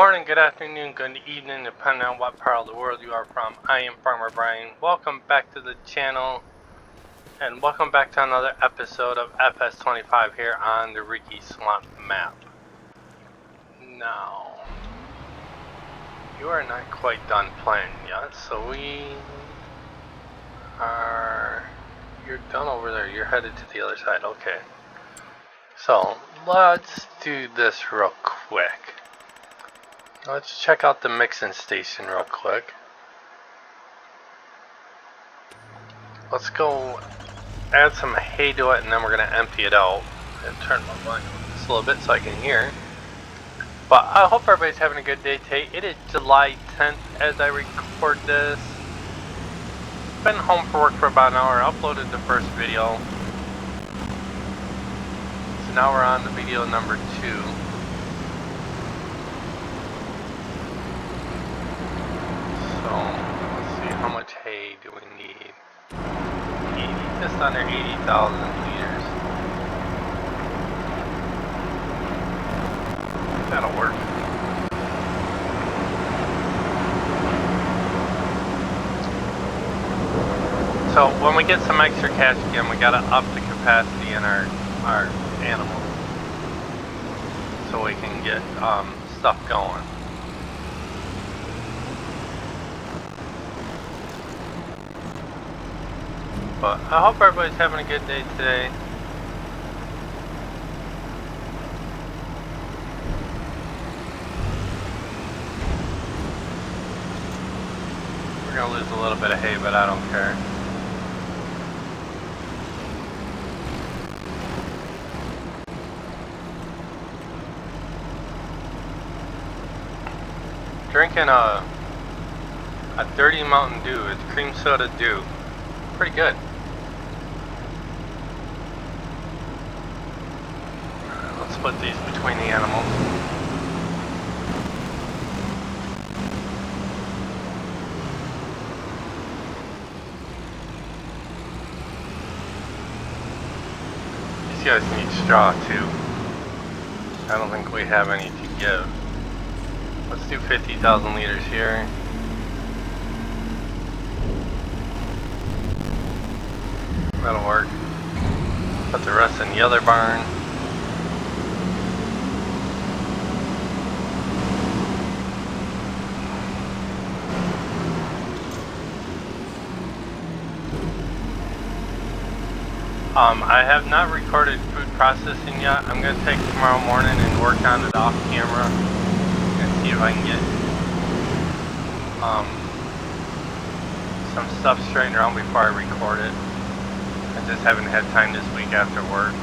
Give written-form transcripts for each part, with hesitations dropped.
morning, good afternoon, good evening, depending on what part of the world you are from. I am Farmer Brian. Welcome back to the channel, and welcome back to another episode of FS25 here on the Ricci Swamp Map. Now, you are not quite done playing yet, so you're done over there, you're headed to the other side, okay. So, let's do this real quick. Let's check out the mixing station real quick. Let's go add some hay to it, and then we're going to empty it out. And turn my volume up just a little bit so I can hear. But I hope everybody's having a good day today. It is July 10th as I record this. Been home for work for about an hour. Uploaded the first video. So now we're on to video number 2. So let's see, how much hay do we need? Just under 80,000 liters. That'll work. So when we get some extra cash again, we gotta up the capacity in our animals so we can get stuff going. But I hope everybody's having a good day today. We're gonna lose a little bit of hay, but I don't care. Drinking a dirty Mountain Dew. It's cream soda dew. Pretty good. Let's split these between the animals. These guys need straw too. I don't think we have any to give. Let's do 50,000 liters here. That'll work. Put the rest in the other barn. I have not recorded food processing yet. I'm going to take tomorrow morning and work on it off camera and see if I can get some stuff straightened around before I record it. I just haven't had time this week after work.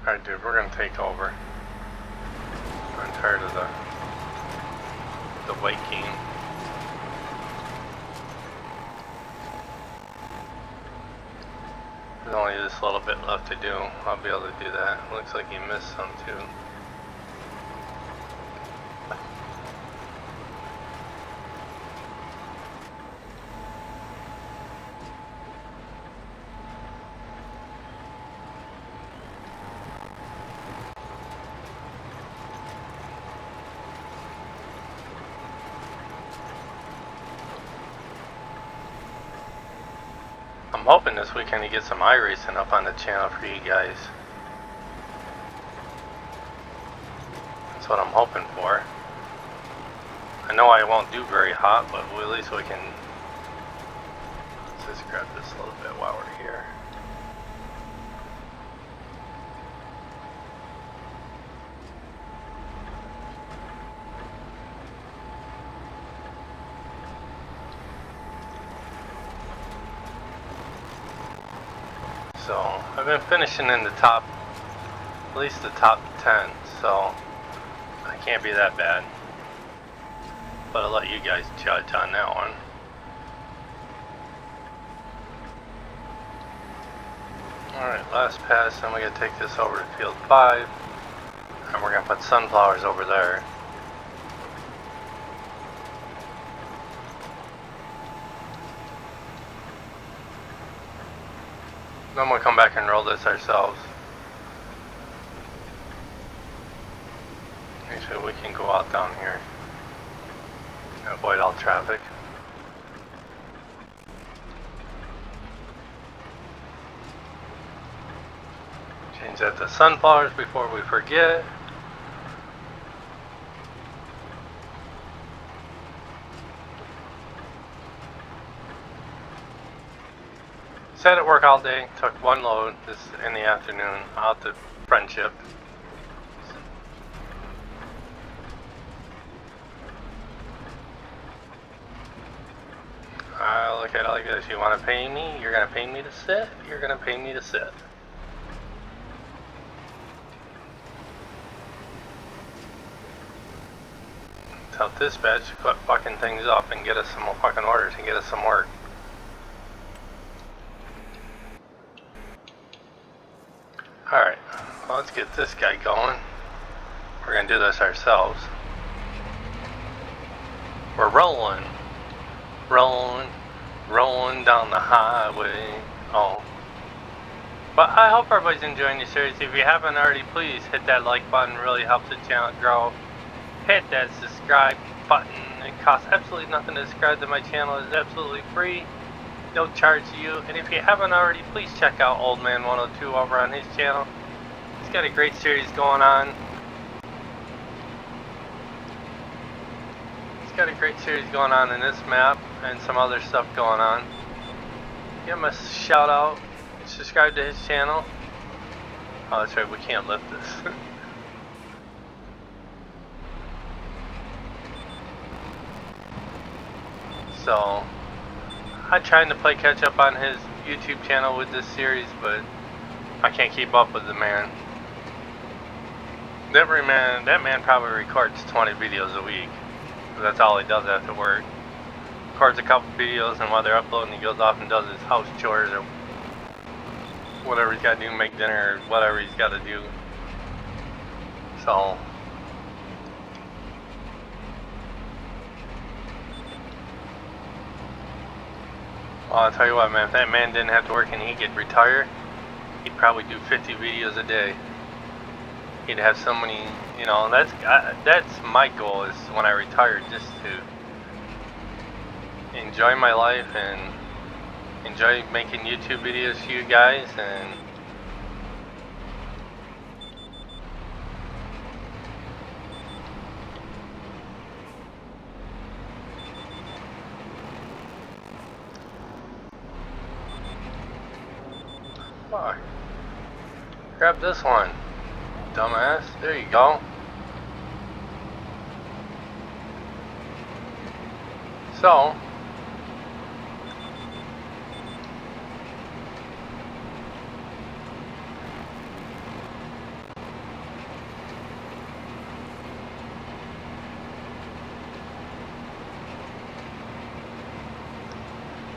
Alright dude, we're gonna take over. I'm tired of the waking. There's only this little bit left to do. I'll be able to do that. Looks like you missed some too. I'm hoping this weekend to get some iRacing up on the channel for you guys. That's what I'm hoping for. I know I won't do very hot, but at least we can... Let's just grab this a little bit while we're here. So, I've been finishing in the top, at least the top 10, so I can't be that bad. But I'll let you guys judge on that one. Alright, last pass, then we gotta take this over to field 5. And we're going to put sunflowers over there. Then we'll come back and roll this ourselves. Actually, we can go out down here. Avoid all traffic. Change that to sunflowers before we forget. Sat at work all day, took one load this in the afternoon out to Friendship. I look at it like this: you want to pay me? You're gonna pay me to sit. You're gonna pay me to sit. Tell dispatch to quit fucking things up and get us some more fucking orders and get us some work. Alright, well, let's get this guy going. We're gonna do this ourselves. We're rolling down the highway. Oh. But I hope everybody's enjoying the series. If you haven't already, please hit that like button. It really helps the channel grow. Hit that subscribe button. It costs absolutely nothing to subscribe to my channel. It's absolutely free. No charge to you. And if you haven't already, please check out Old Man 102 over on his channel. He's got a great series going on. He's got a great series going on in this map and some other stuff going on. Give him a shout out. Subscribe to his channel. Oh, that's right, we can't lift this. So, I'm trying to play catch up on his YouTube channel with this series, but I can't keep up with the man. That man probably records 20 videos a week. That's all he does after work. Records a couple videos, and while they're uploading, he goes off and does his house chores or whatever he's got to do, make dinner or whatever he's got to do. So, well, I'll tell you what, man, if that man didn't have to work and he could retire, he'd probably do 50 videos a day. He'd have so many, you know, that's my goal, is when I retire, just to enjoy my life and enjoy making YouTube videos for you guys. And fuck, grab this one, dumbass. There you go. So,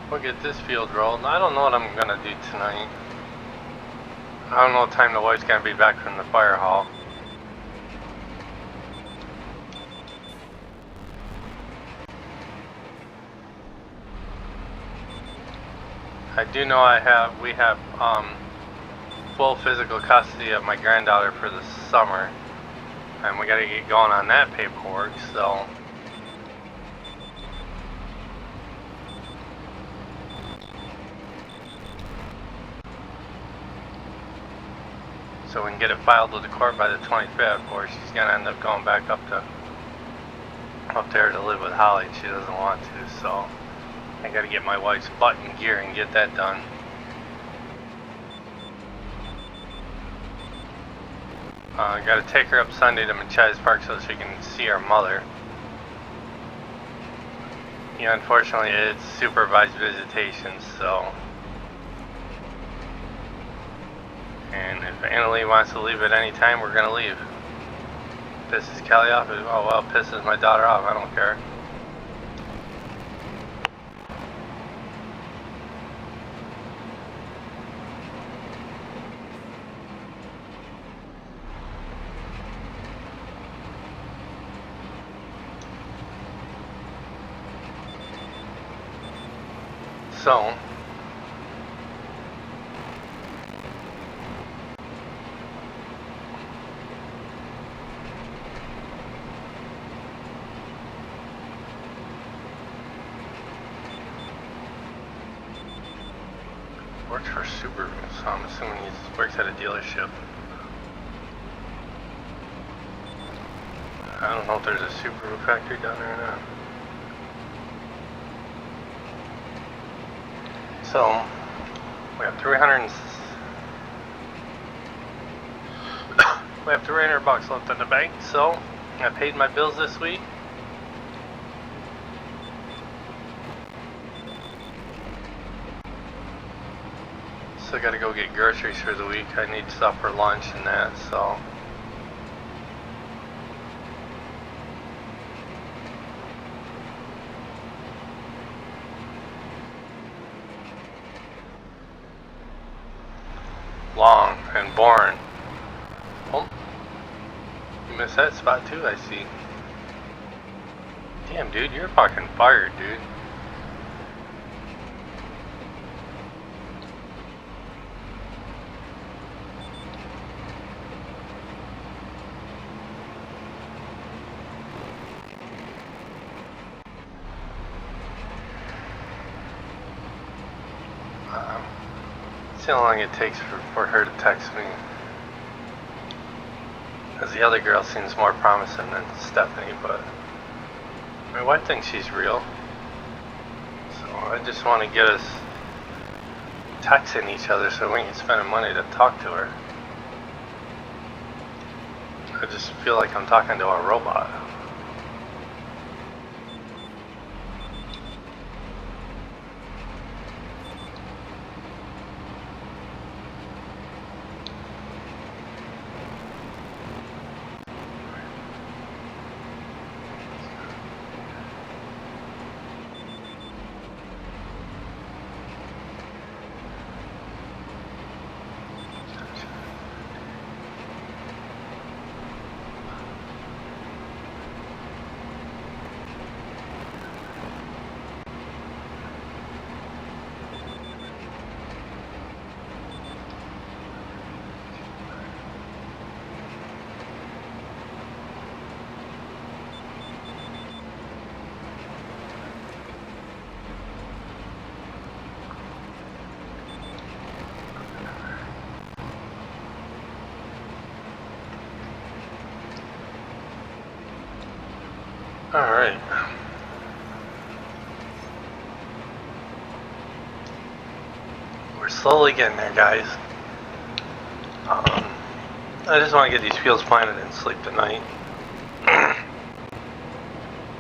we'll get this field rolled. I don't know what I'm gonna do tonight. I don't know what time the wife's gonna be back from the fire hall. I do know we have full physical custody of my granddaughter for the summer, and we gotta get going on that paperwork, so we can get it filed with the court by the 25th, or she's gonna end up going back up there to live with Holly, and she doesn't want to, so I gotta get my wife's butt in gear and get that done. I gotta take her up Sunday to Machias Park so she can see her mother. Yeah, unfortunately it's supervised visitation, so. And if Annalie wants to leave at any time, we're gonna leave. Pisses Kelly off, oh well, pisses my daughter off, I don't care. So, works for Subaru, so I'm assuming he works at a dealership. I don't know if there's a Subaru factory down there or not. So, we have 300 bucks left in the bank, so I paid my bills this week. So I gotta go get groceries for the week. I need stuff for lunch and that, so. Long and boring. Oh, you missed that spot too, I see. Damn, dude, you're fucking fired, dude. See how long it takes for her to text me. Because the other girl seems more promising than Stephanie, but my wife thinks she's real. So I just want to get us texting each other so we can spend money to talk to her. I just feel like I'm talking to a robot. Alright. We're slowly getting there, guys. I just want to get these fields planted and sleep tonight.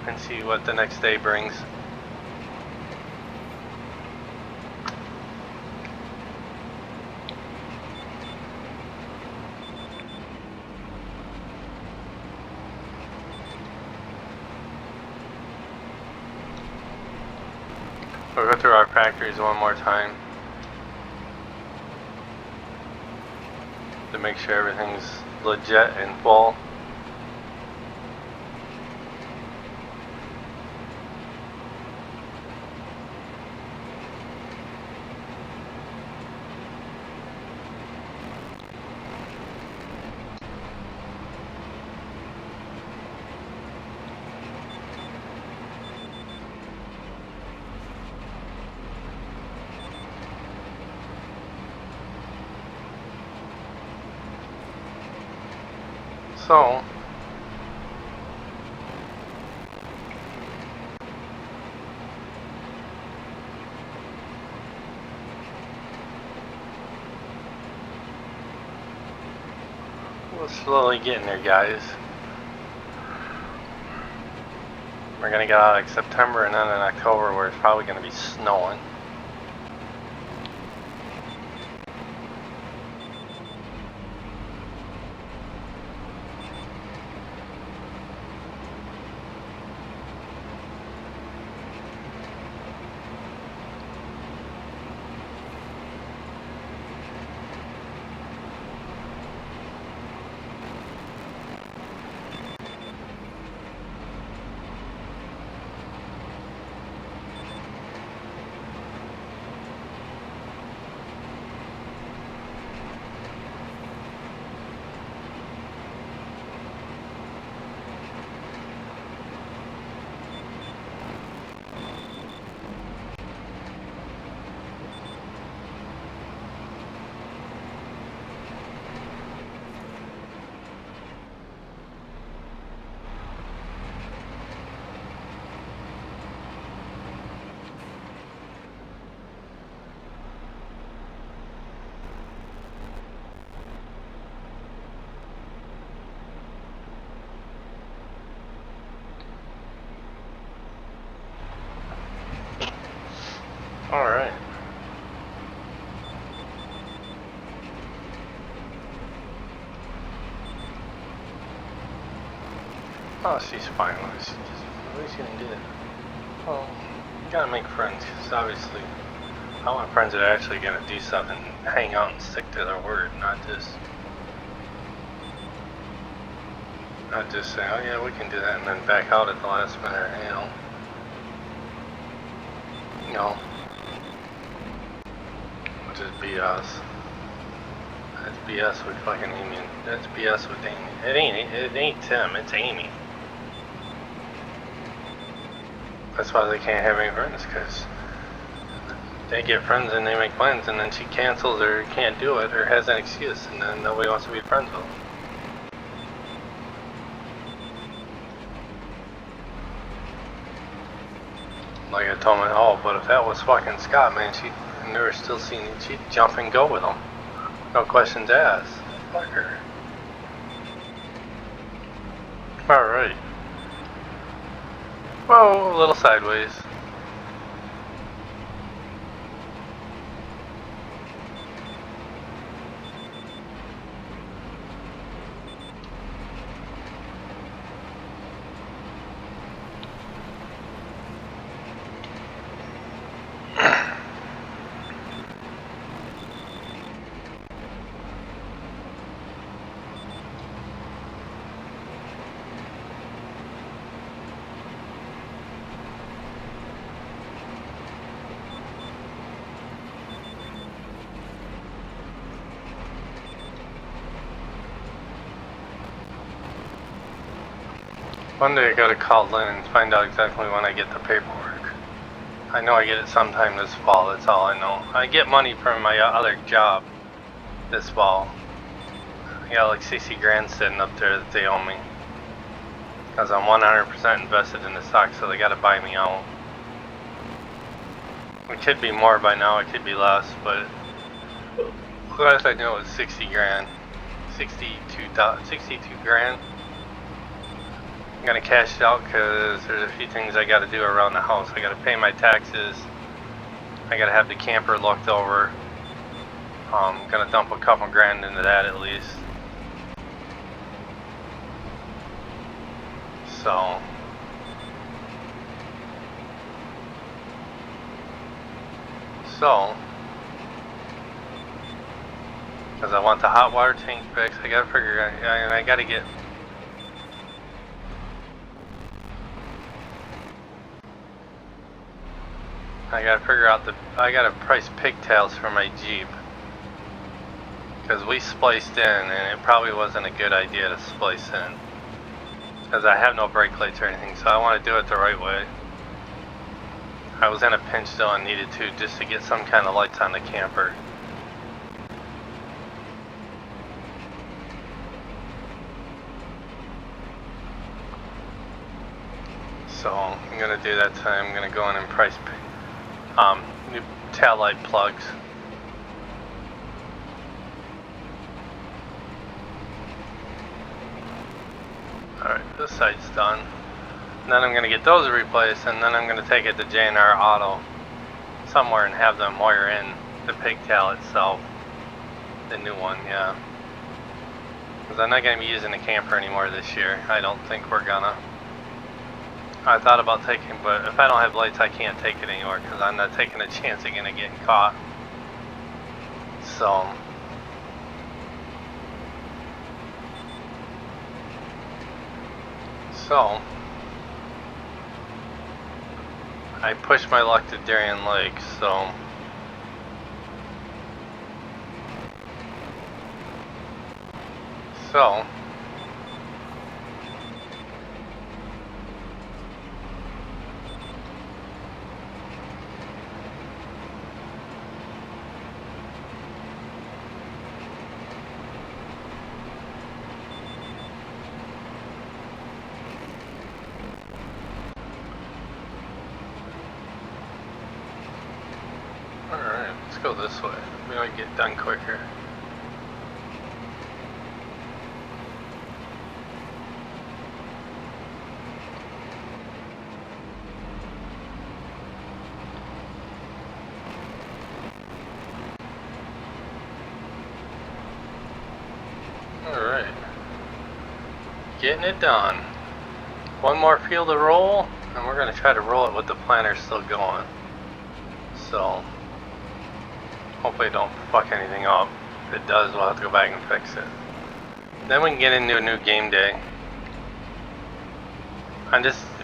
And see what the next day brings. We'll go through our factories one more time to make sure everything's legit and full. So, we're slowly getting there, guys. We're gonna get out like September, and then in October where it's probably gonna be snowing. Oh, she's fine. She's just, what is she gonna do? Well, you gotta make friends, because obviously I want friends that are actually gonna do something, hang out and stick to their word, not just say, oh yeah, we can do that, and then back out at the last minute, which is BS. That's BS with fucking Amy. That's BS with Amy. It ain't Tim, it's Amy. That's why they can't have any friends, because they get friends and they make plans, and then she cancels or can't do it or has an excuse, and then nobody wants to be friends with them. Like I told me, oh, but if that was fucking Scott, man, and they were still seeing it, she'd jump and go with him. No questions asked. Fuck her. Alright. Whoa, a little sideways. One day I gotta call Lynn and find out exactly when I get the paperwork. I know I get it sometime this fall, that's all I know. I get money from my other job this fall. I got like 60 grand sitting up there that they owe me. Because I'm 100% invested in the stock, so they gotta buy me out. It could be more by now, it could be less, but last I knew it was 60 grand. 62 grand. I'm gonna cash it out because there's a few things I gotta do around the house. I gotta pay my taxes. I gotta have the camper looked over. I'm gonna dump a couple grand into that at least. So because I want the hot water tank fixed, I gotta figure, I gotta get out I gotta price pigtails for my Jeep. Because we spliced in and it probably wasn't a good idea to splice in. Because I have no brake lights or anything, so I want to do it the right way. I was in a pinch though and needed to just to get some kind of lights on the camper. So I'm gonna do that today. I'm gonna go in and price new tail light plugs. Alright, this side's done. And then I'm gonna get those replaced, and then I'm gonna take it to J&R Auto somewhere and have them wire in the pigtail itself. The new one, yeah. Because I'm not gonna be using the camper anymore this year. I don't think we're gonna. I thought about taking, but if I don't have lights, I can't take it anymore because I'm not taking a chance of getting caught. So I pushed my luck to Darien Lake. So alright, let's go this way. We might get done quicker. Alright. Getting it done. one more field to roll, and we're going to try to roll it with the planter still going. So hopefully it don't fuck anything up. If it does, we'll have to go back and fix it. Then we can get into a new game day.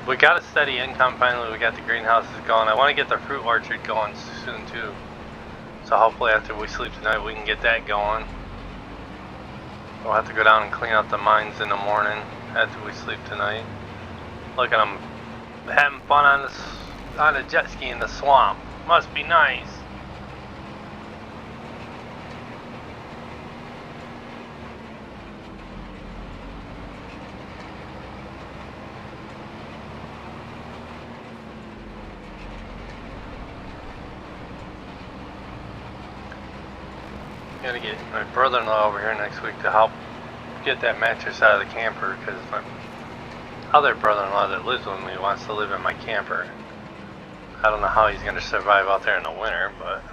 We got a steady income finally. We got the greenhouses going. I want to get the fruit orchard going soon too. So hopefully after we sleep tonight we can get that going. We'll have to go down and clean out the mines in the morning after we sleep tonight. Look at them having fun on a jet ski in the swamp. Must be nice. Gotta get my brother-in-law over here next week to help get that mattress out of the camper, because my other brother-in-law that lives with me wants to live in my camper. I don't know how he's gonna survive out there in the winter, but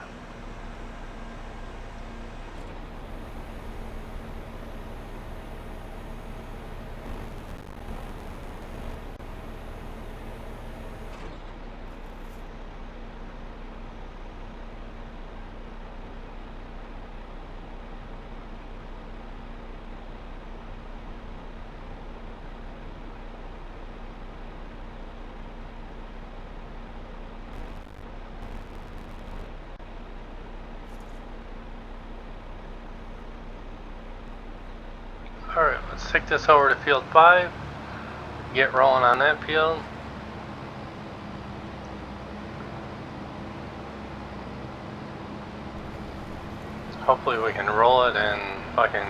alright, let's take this over to field 5, get rolling on that field. Hopefully we can roll it and fucking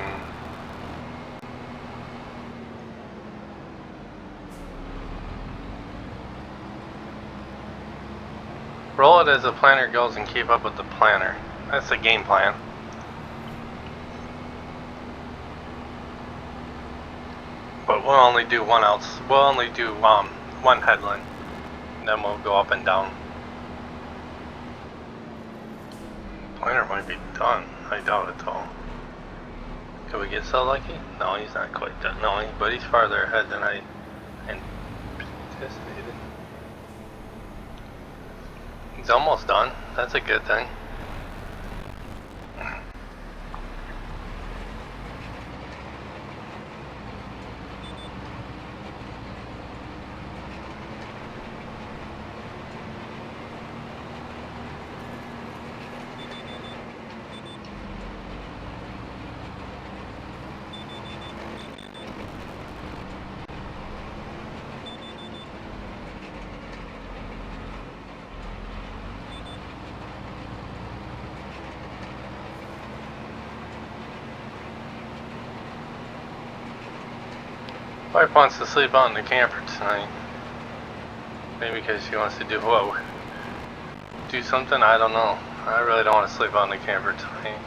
roll it as the planter goes and keep up with the planter. That's the game plan. But we'll only do one headland, and then we'll go up and down. Planter might be done. I doubt it though. Could we get so lucky? No, he's not quite done. No, but he's farther ahead than I anticipated. He's almost done. That's a good thing. Wife wants to sleep out in the camper tonight. Maybe because she wants to do what? Do something? I don't know. I really don't want to sleep out in the camper tonight.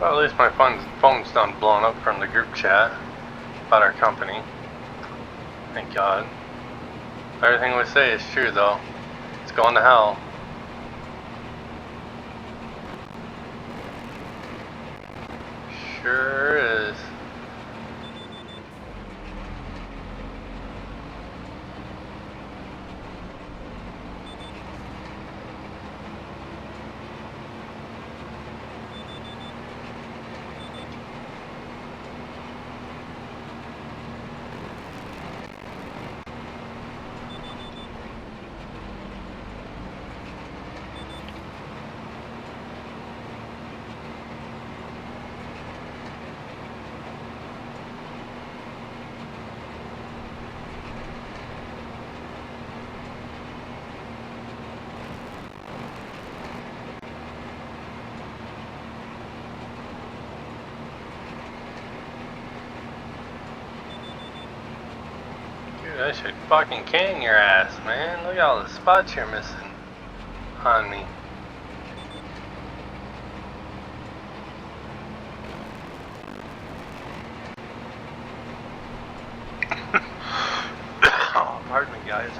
Well, at least my phone's done blowing up from the group chat about our company. Thank God. Everything we say is true though. It's going to hell. Sure is. I should fucking can your ass, man. Look at all the spots you're missing on me. Oh, pardon me, guys.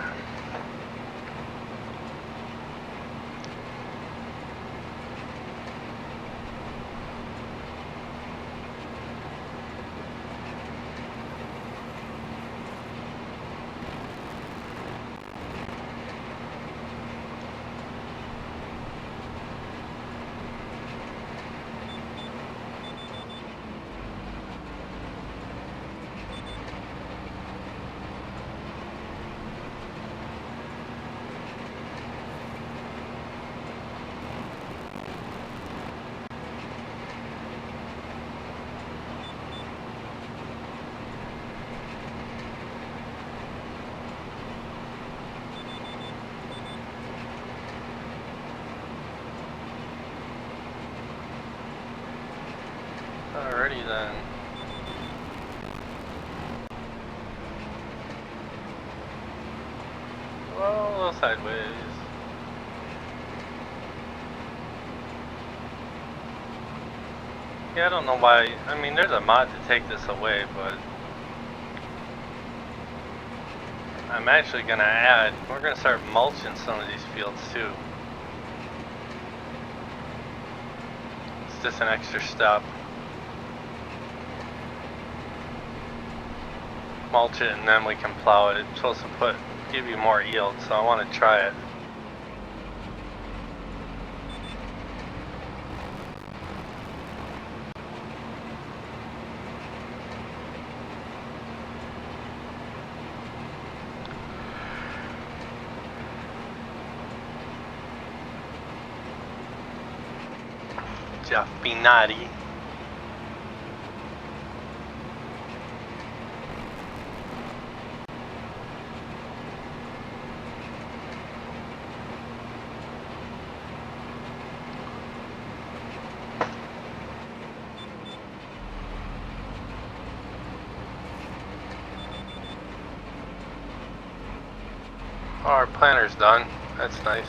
Alrighty then. Well, a little sideways. Yeah, I don't know why. I mean, there's a mod to take this away, but I'm actually gonna add, we're gonna start mulching some of these fields too. It's just an extra step. Mulch it and then we can plow it. It's supposed to give you more yield, so I want to try it. Jeff Binati. Oh, our planter's done. That's nice.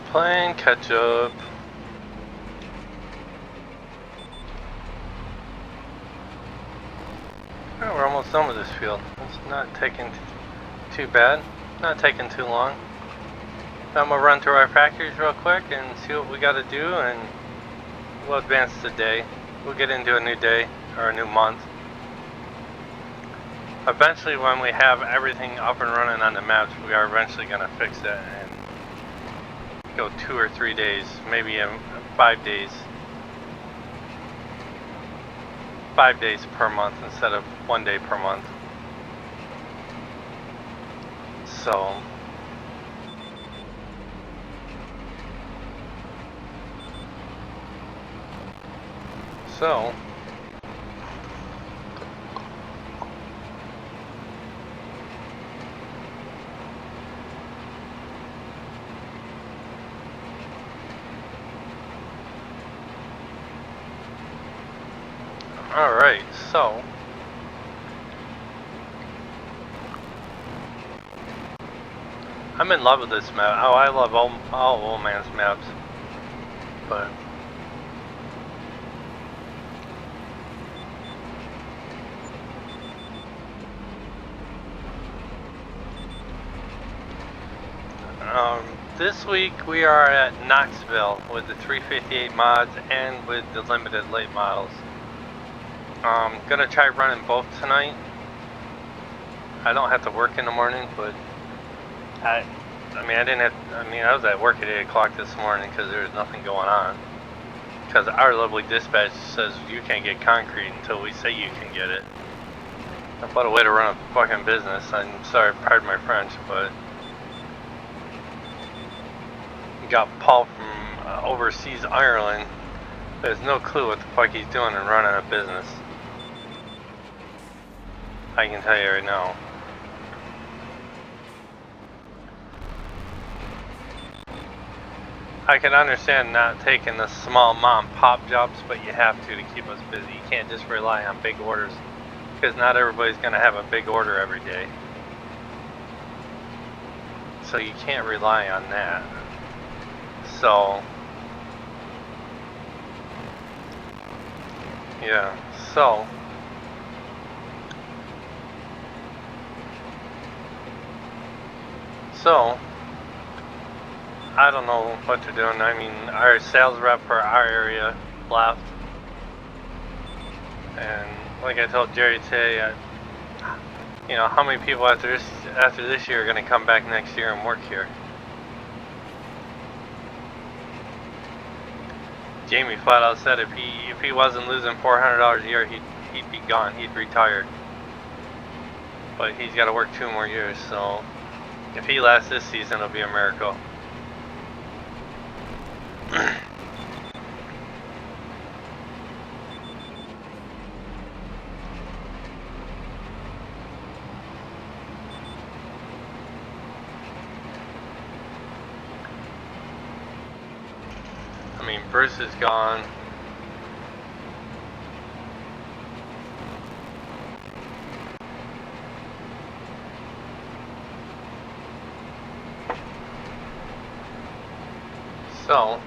Playing catch up. Oh, we're almost done with this field. It's not taking too bad. Not taking too long. I'm gonna run through our factories real quick and see what we gotta do, and we'll advance the day. We'll get into a new day or a new month. Eventually, when we have everything up and running on the maps, we are eventually gonna fix it and go 2 or 3 days, maybe 5 days. 5 days per month instead of 1 day per month. So alright, so I'm in love with this map. Oh, I love all old man's maps. But this week we are at Knoxville with the 358 mods and with the limited late models. Gonna try running both tonight. I don't have to work in the morning, but I was at work at 8 o'clock this morning because there was nothing going on. Because our lovely dispatch says you can't get concrete until we say you can get it. What a way to run a fucking business. I'm sorry, pardon my French, but you got Paul from overseas Ireland who has no clue what the fuck he's doing in running a business. I can tell you right now. I can understand not taking the small mom and pop jobs, but you have to keep us busy. You can't just rely on big orders, because not everybody's going to have a big order every day. So you can't rely on that. So, yeah, so I don't know what they're doing. I mean, our sales rep for our area left, and like I told Jerry today, you know, how many people after this year are going to come back next year and work here? Jamie flat out said if he wasn't losing $400 a year, he'd be gone. He'd retire. But he's got to work 2 more years, so if he lasts this season, it'll be a miracle. I mean, Bruce is gone. So,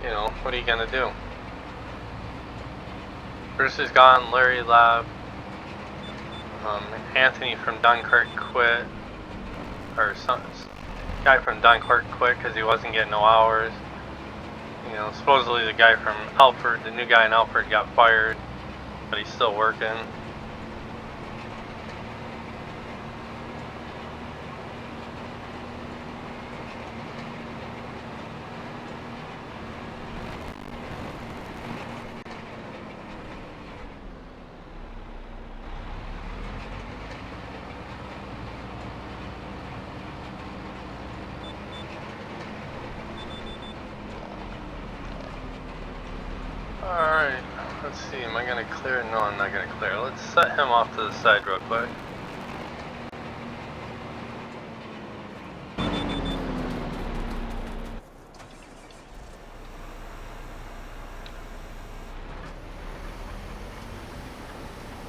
you know, what are you gonna do? Bruce is gone, Larry left, Anthony from Dunkirk quit, or some guy from Dunkirk quit because he wasn't getting no hours. You know, supposedly the guy from Alfred, the new guy in Alfred got fired, but he's still working. Alright, let's see, am I gonna clear? No, I'm not gonna clear. Let's set him off to the side real quick.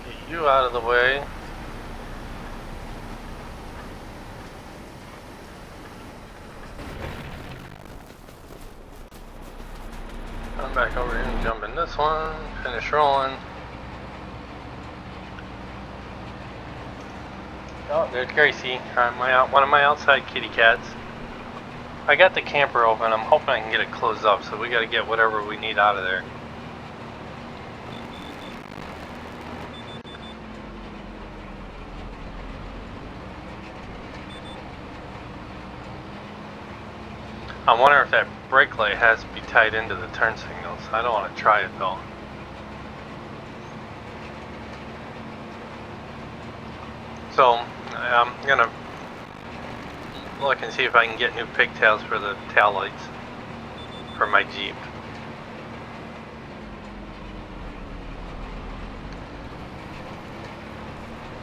Get you out of the way. Come back over here and jump in this one, finish rolling. Oh, there's Gracie, one of my outside kitty cats. I got the camper open, I'm hoping I can get it closed up, so we gotta get whatever we need out of there. I wonder if that brake light has to be tied into the turn signals. I don't want to try it though. So I'm gonna look and see if I can get new pigtails for the tail lights for my Jeep.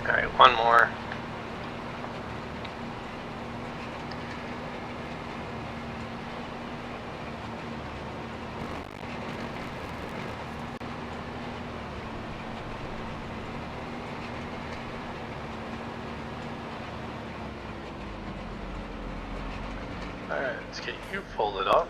Alright, one more. Let's get you folded up.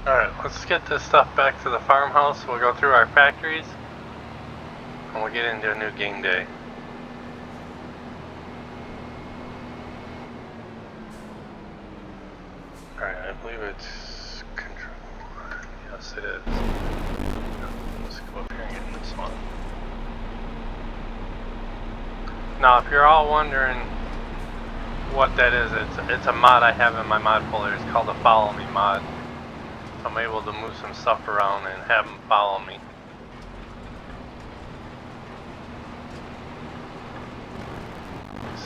Alright, let's get this stuff back to the farmhouse. We'll go through our factories and we'll get into a new game day. Alright, I believe it's control. Yes, it is. Let's go up here and get this one. Now, if you're all wondering what that is, it's a mod I have in my mod folder. It's called the Follow Me mod. I'm able to move some stuff around and have them follow me.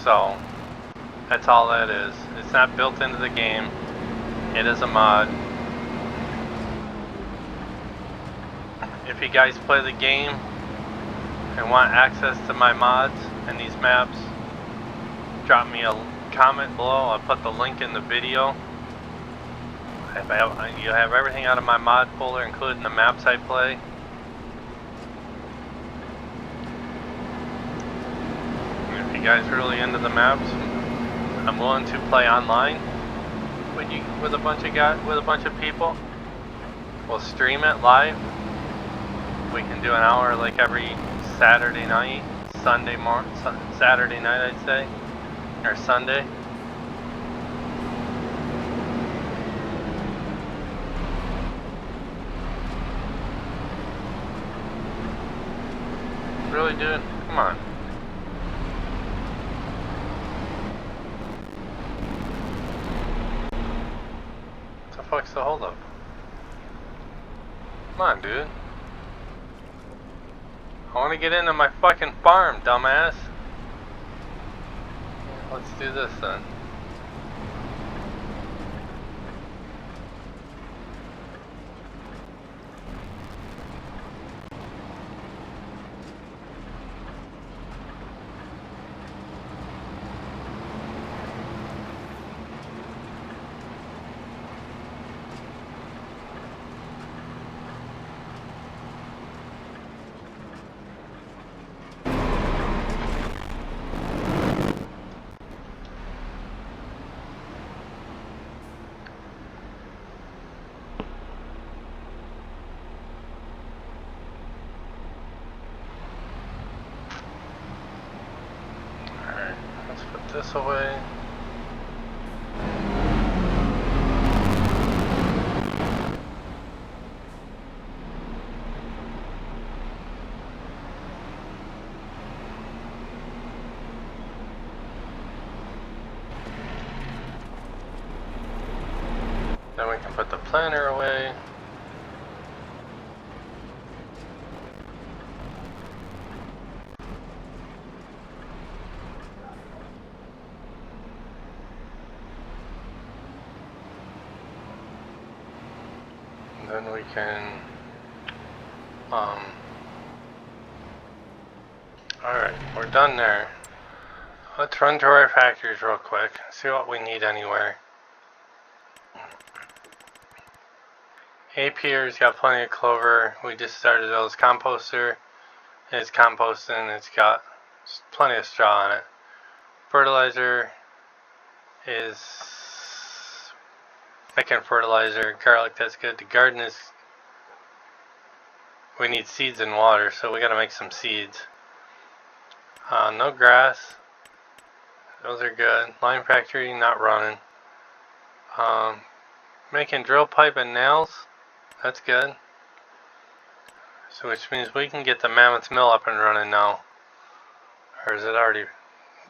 So, that's all that is. It's not built into the game. It is a mod. If you guys play the game and want access to my mods and these maps, drop me a comment below. I'll put the link in the video. You have everything out of my mod folder, including the maps I play. If you guys are really into the maps, I'm willing to play online with a bunch of people. We'll stream it live. We can do an hour like every Saturday night, Saturday night I'd say, or Sunday. Really, dude? Come on. What the fuck's the holdup? Come on, dude. I want to get into my fucking farm, dumbass. Let's do this then. This away. Then we can put the planter away. Then we can, alright, we're done there. Let's run to our factories real quick, see what we need anywhere. Apier's got plenty of clover. We just started those. Composter is composting, it's got plenty of straw on it. Fertilizer is making fertilizer. Garlic, that's good. The garden is, we need seeds and water, so we gotta make some seeds. No grass, those are good. Lime factory not running. Making drill pipe and nails, that's good. So which means we can get the Mammoth Mill up and running now. Or is it already?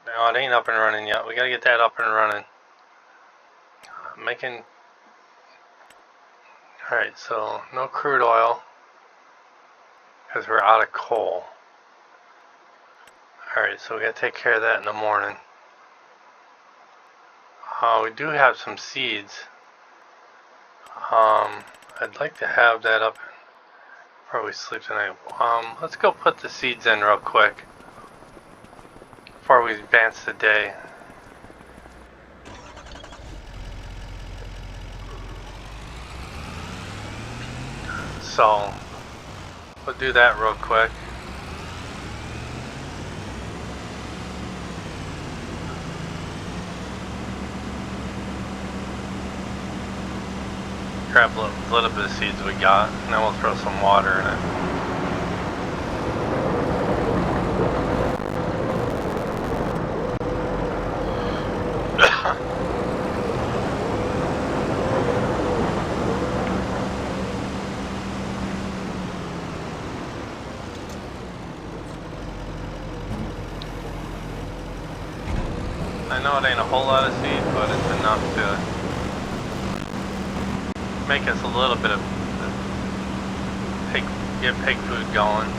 No, it ain't up and running yet. We gotta get that up and running. Alright, so no crude oil because we're out of coal. Alright, so we gotta take care of that in the morning. We do have some seeds. I'd like to have that up before we sleep tonight. Let's go put the seeds in real quick before we advance the day. So we'll do that real quick. Grab a little bit of seeds we got, and then we'll throw some water in it. I know it ain't a whole lot of seed, but it's enough to make us a little bit of get pig food going.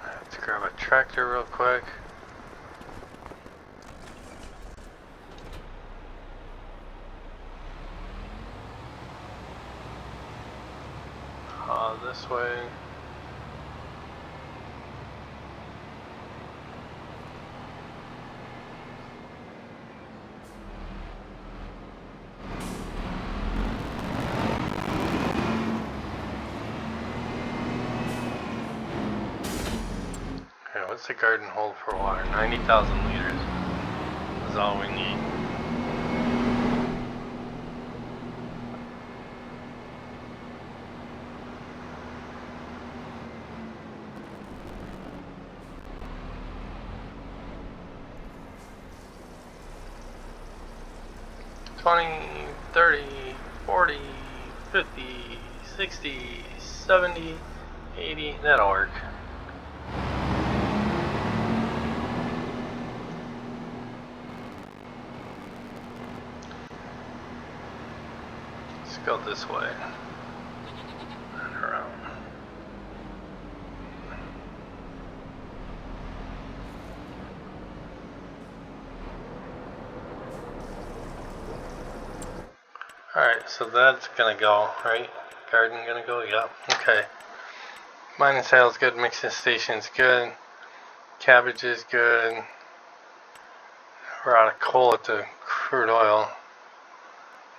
Let's grab a tractor real quick. This way. Okay, what's the garden hold for water? 90,000 liters is all we need. $20, $30, $40, $50, $60, $70, $80, that'll work. Let's go this way and around. Alright, so that's gonna go, right? Garden gonna go? Yep. Okay. Mining sale's good, mixing station's good, cabbage is good. We're out of coal at the crude oil.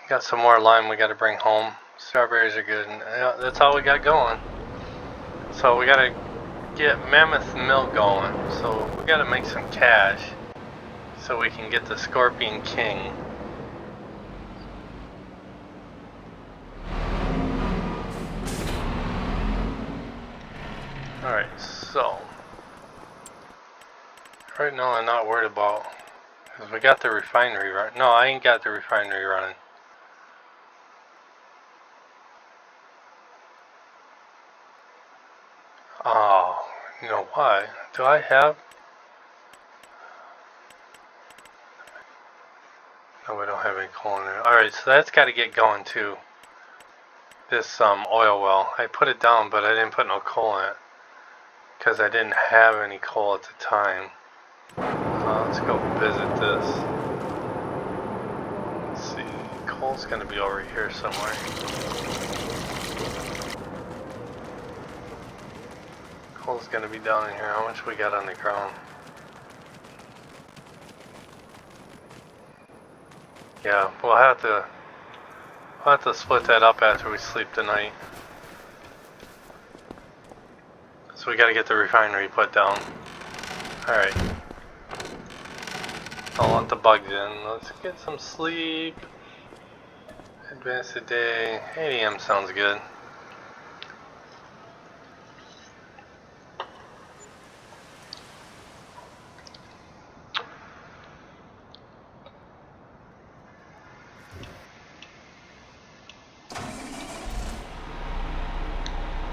Got some more lime we gotta bring home. Strawberries are good, and yeah, that's all we got going. So we gotta get Mammoth Mill going, so we gotta make some cash so we can get the Scorpion King. Alright, so right now I'm not worried about, because we got the refinery running. No, I ain't got the refinery running. Oh, you know why? Do I have? No, we don't have any coal in there. Alright, so that's got to get going too. This oil well. I put it down, but I didn't put no coal in it, because I didn't have any coal at the time. Let's go visit this. Let's see. Coal's going to be over here somewhere. Coal's going to be down in here. How much we got on the ground? Yeah, we'll have to split that up after we sleep tonight. So we got to get the refinery put down. Alright. Don't want the bugs in. Let's get some sleep. Advance the day. 8 AM sounds good.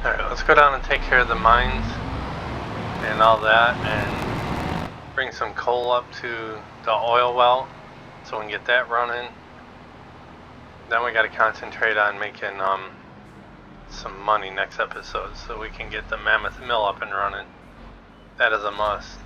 Alright, let's go down and take care of the mines and all that, and bring some coal up to the oil well so we can get that running. Then we got to concentrate on making some money next episode so we can get the Mammoth Mill up and running. That is a must.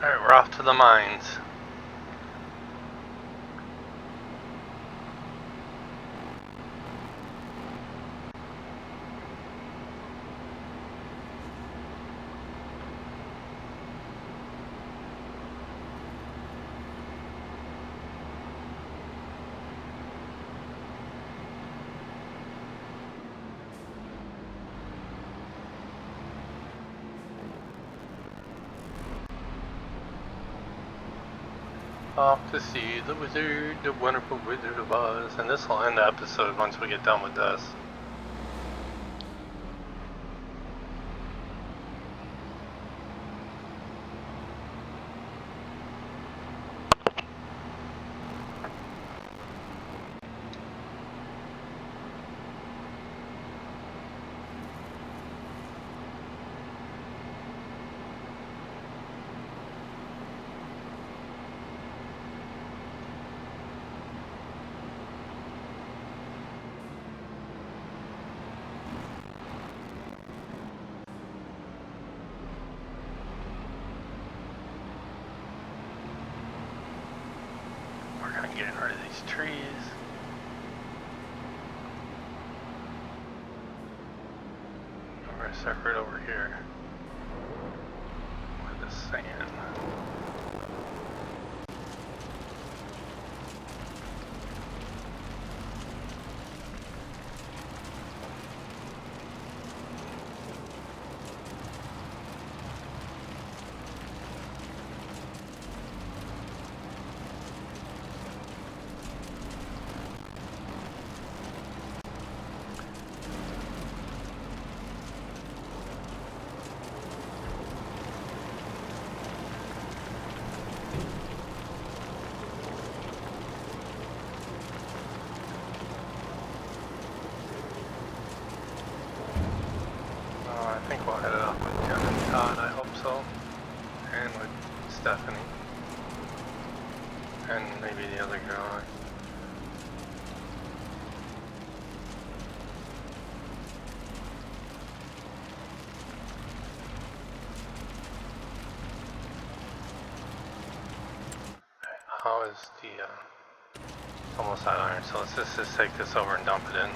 Alright, we're off to the mines. Off to see the wizard, the wonderful Wizard of Oz. And this will end the episode once we get done with this. Getting rid of these trees. We're going to start right over here with the sand. I think we'll head it off with Jim and Todd, I hope so. And with Stephanie. And maybe the other guy. How is the, almost out of iron, so let's just take this over and dump it in.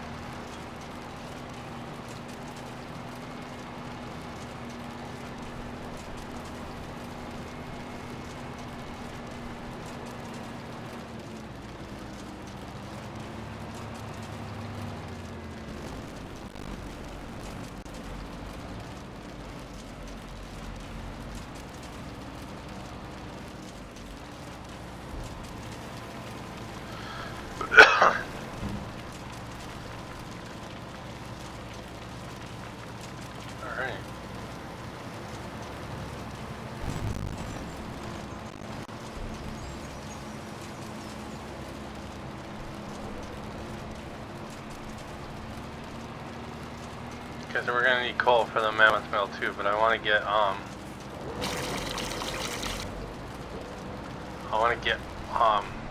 Because we're gonna need coal for the Mammoth Mill too, but I want to get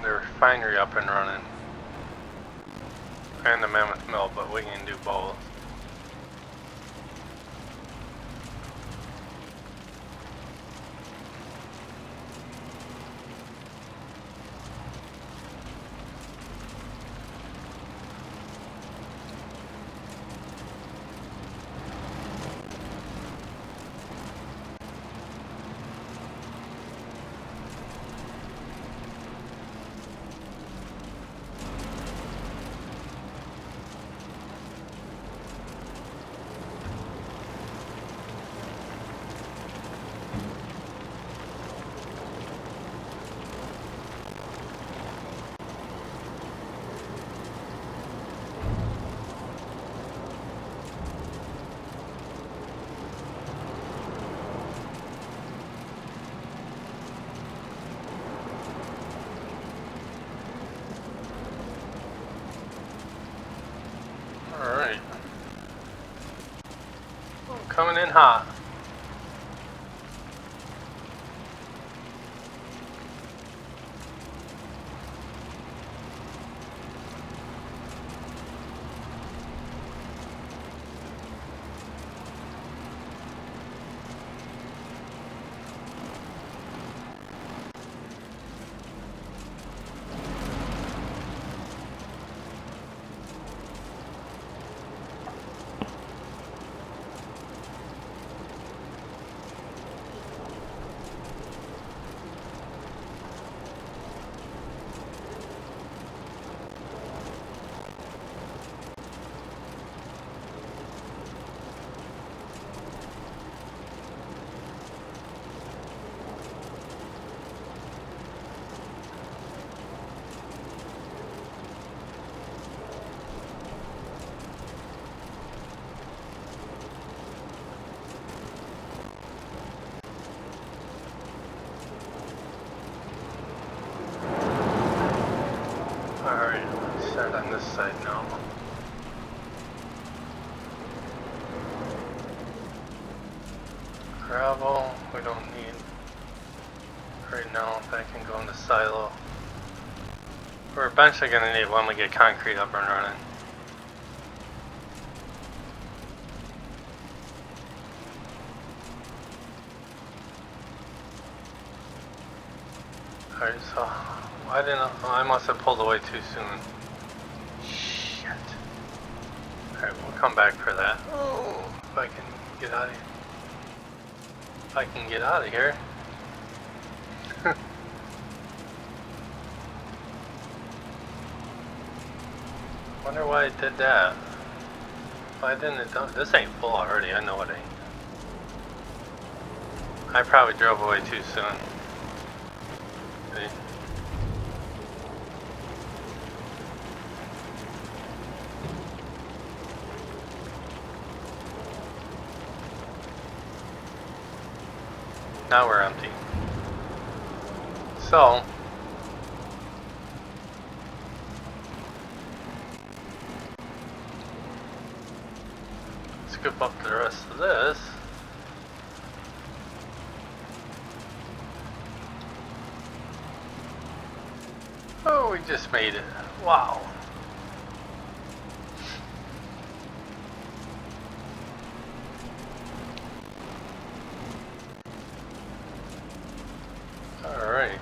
the refinery up and running, and the Mammoth Mill, but we can do both. coming hot. Alright, let's start on this side now. Gravel, we don't need right now. That can go in the silo. We're eventually going to need when we get concrete up and running. Alright, so I didn't know. I must have pulled away too soon. Shit. Alright, we'll come back for that. Oh, if I can get out of here. If I can get out of here. Wonder why I did that. Why didn't it done? This ain't full already. I know it ain't. I probably drove away too soon. See? Now we're empty. So scoop up the rest of this. Oh, we just made it. Wow. Alright.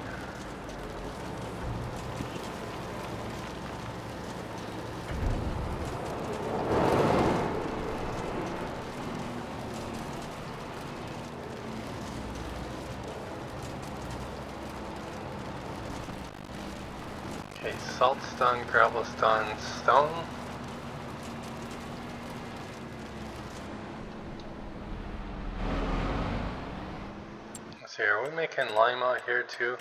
Okay, salt's done, gravel's done, stone. Let's see, are we making lime out here too?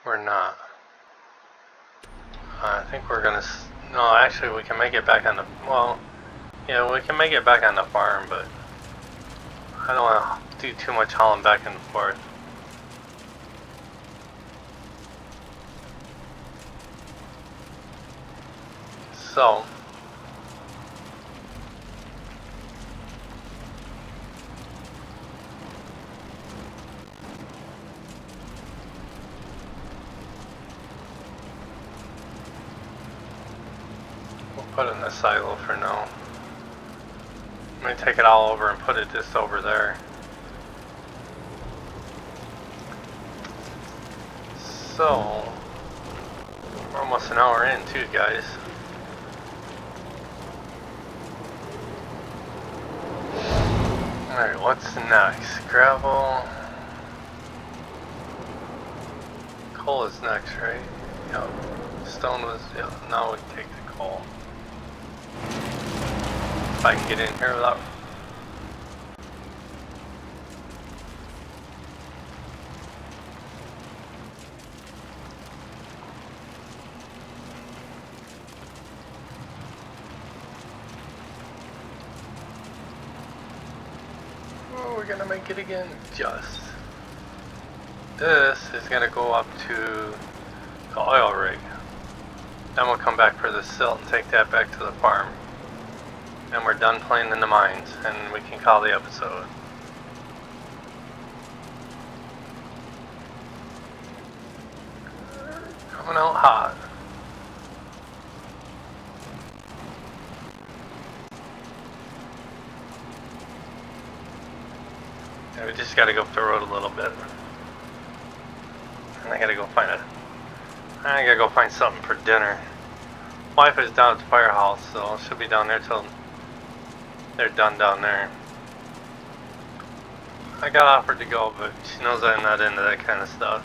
We're not. I think we're gonna, no, actually we can make it back on the, well, yeah, we can make it back on the farm, but I don't want to do too much hauling back and forth. So, we'll put it in the silo for now. I'm going to take it all over and put it just over there. So, we're almost an hour in too, guys. Alright, what's next? Gravel. Coal is next, right? Yep. Stone was, yep. Now we take the coal. If I can get in here without... We're gonna make it again, just. This is gonna go up to the oil rig. Then we'll come back for the silt and take that back to the farm. and we're done playing in the mines, and we can call the episode. Coming out hot. Yeah, we just gotta go up the road a little bit. And I gotta go find something for dinner. Wife is down at the firehouse, so she'll be down there till they're done down there. I got offered to go, but she knows I'm not into that kind of stuff.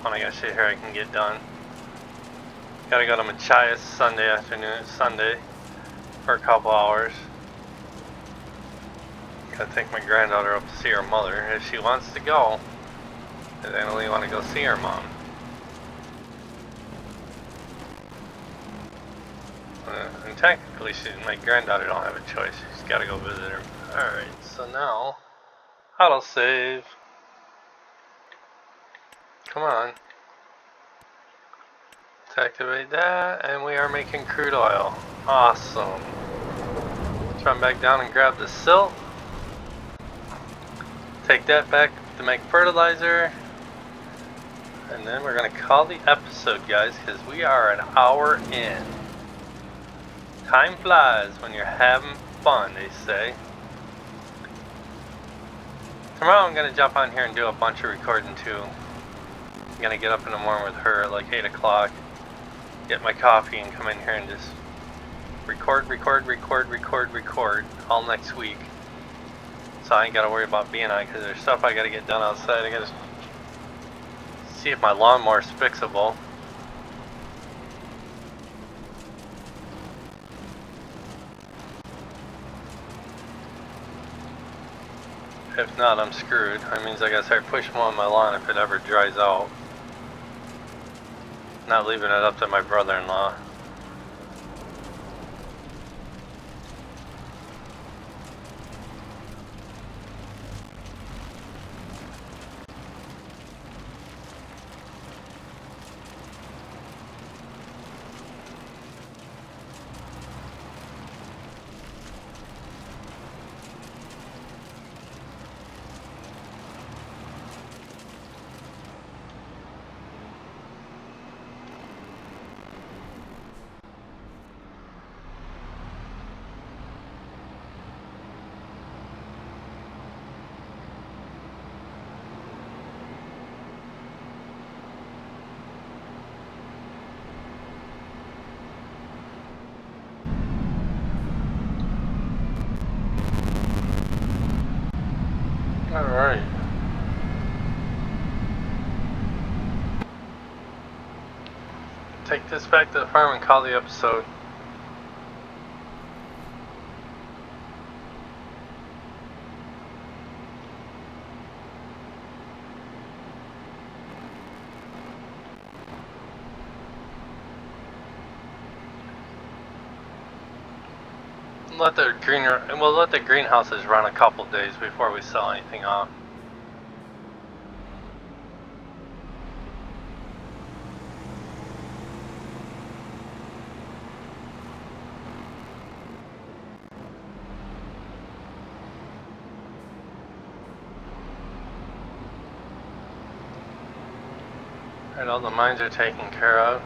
When I got shit here I can get done. Gotta go to Machias Sunday for a couple hours. Gotta take my granddaughter up to see her mother if she wants to go. Cause I only want to go see her mom. And technically, my granddaughter don't have a choice. She's gotta go visit her. Alright, so now, autosave. Come on. Let's activate that, and we are making crude oil. Awesome. Let's run back down and grab the silt. Take that back to make fertilizer. And then we're going to call the episode, guys, because we are an hour in. Time flies when you're having fun, they say. Tomorrow I'm going to jump on here and do a bunch of recording too. I'm going to get up in the morning with her at like 8 o'clock. Get my coffee and come in here and just record all next week. So I ain't got to worry about being on because there's stuff I got to get done outside. I got to see if my lawnmower's fixable. If not, I'm screwed. That means I gotta start pushing on my lawn if it ever dries out. Not leaving it up to my brother-in-law. Alright. Take this back to the farm and call the episode. Let the greenhouses run a couple days before we sell anything off. Alright, all the mines are taken care of.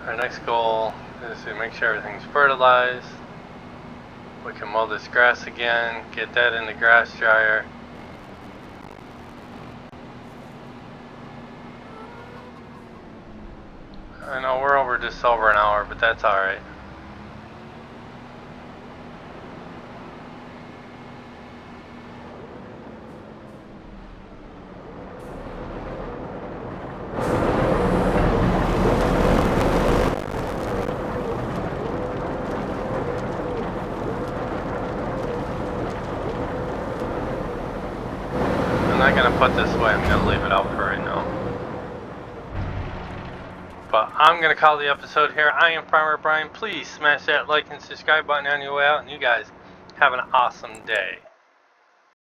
Our next goal is to make sure everything's fertilized. We can mow this grass again, get that in the grass dryer. I know we're over just over an hour, but that's alright. I'm not gonna put this away, I'm gonna leave it out for right now. But I'm gonna call the episode here. I am Farmer Brian. Please smash that like and subscribe button on your way out, and you guys have an awesome day.